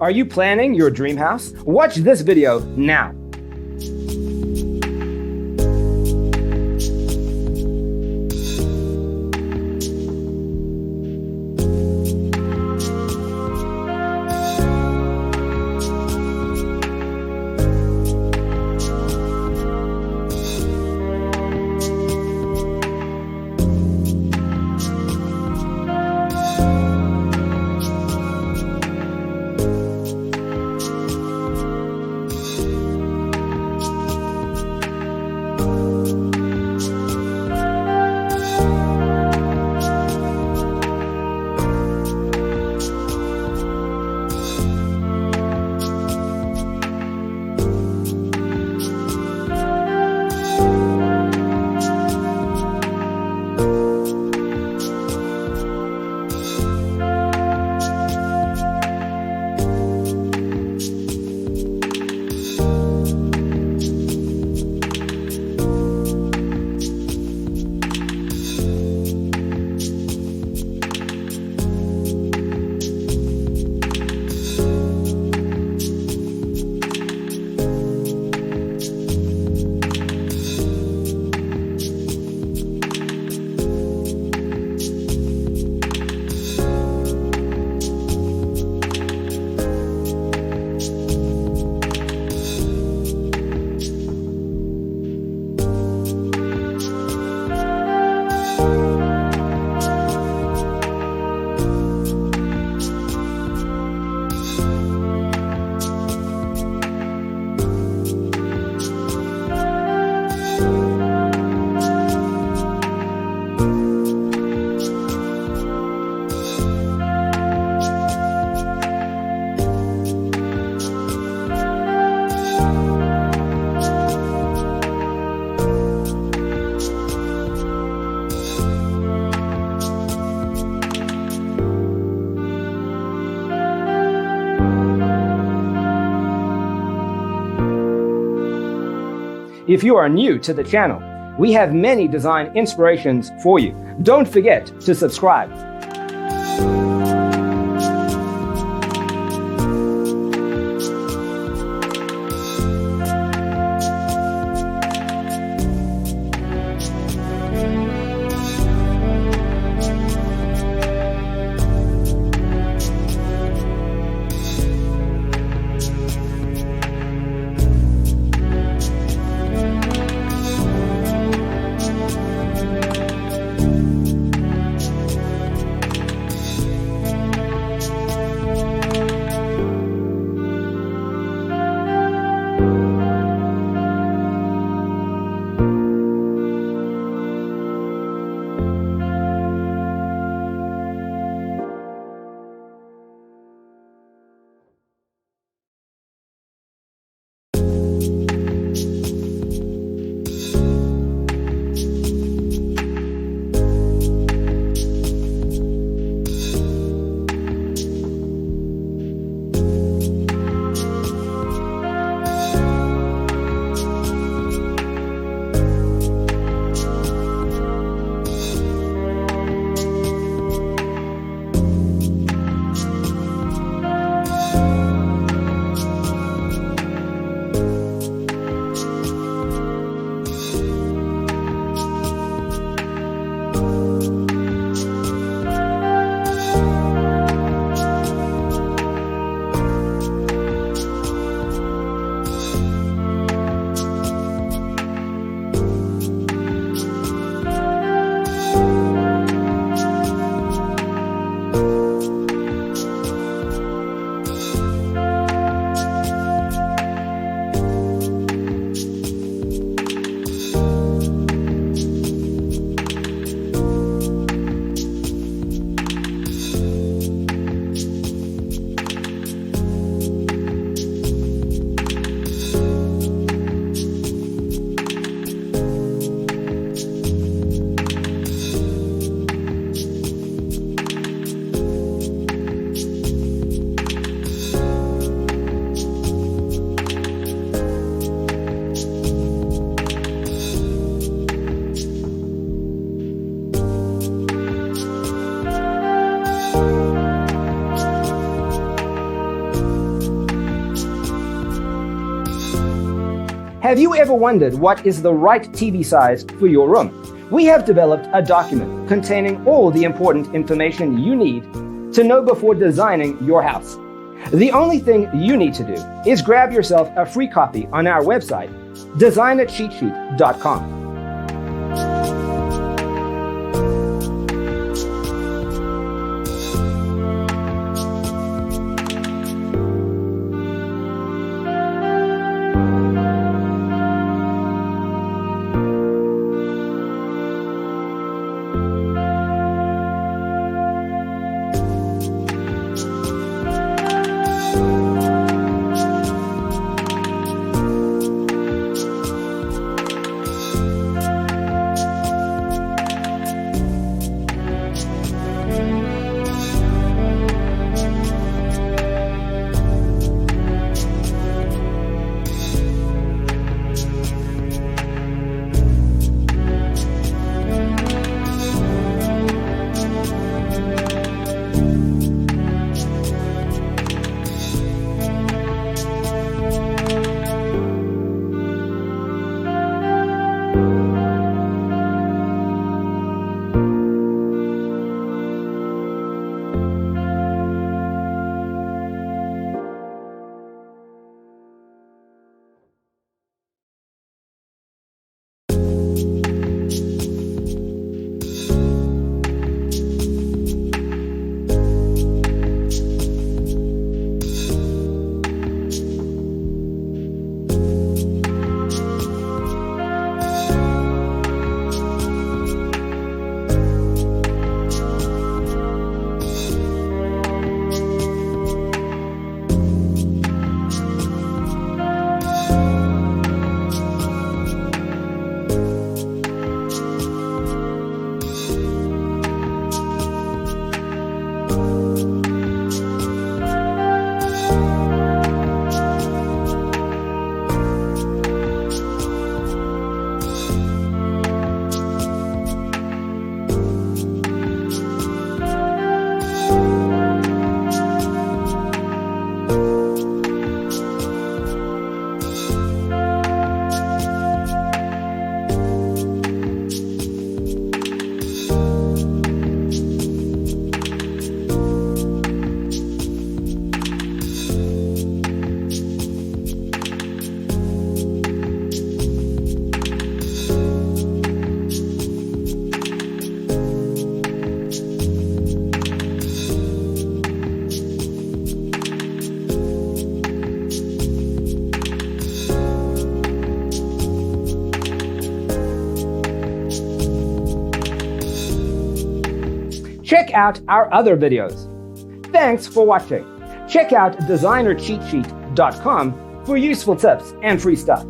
Are you planning your dream house? Watch this video now. If you are new to the channel, we have many design inspirations for you. Don't forget to subscribe. Have you ever wondered what is the right TV size for your room? We have developed a document containing all the important information you need to know before designing your house. The only thing you need to do is grab yourself a free copy on our website, designercheatsheet.com. Check out our other videos. Thanks for watching. Check out designercheatsheet.com for useful tips and free stuff.